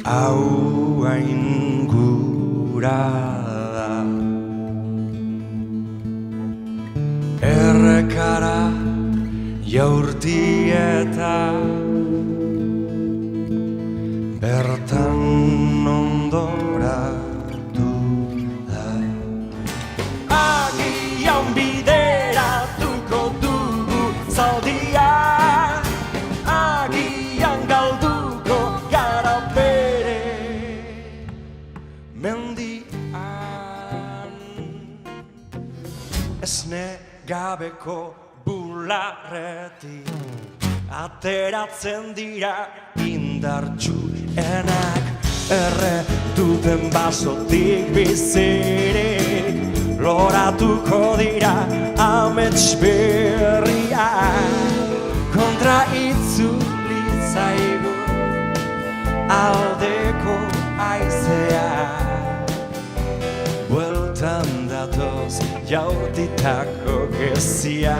Hau hain gura da errekara jaurti eta bertan ondoratu da. Agian bideratuko dugu zaldia, agian galduko gara bere mendian. Esne gabeko bularretik ateratzen dira indartsuenak, erre duten basotik bizirik loratuko dira amets berriak. Kontra itzuli zaigu aldeko aizea, bueltan datoz jautitako gezia.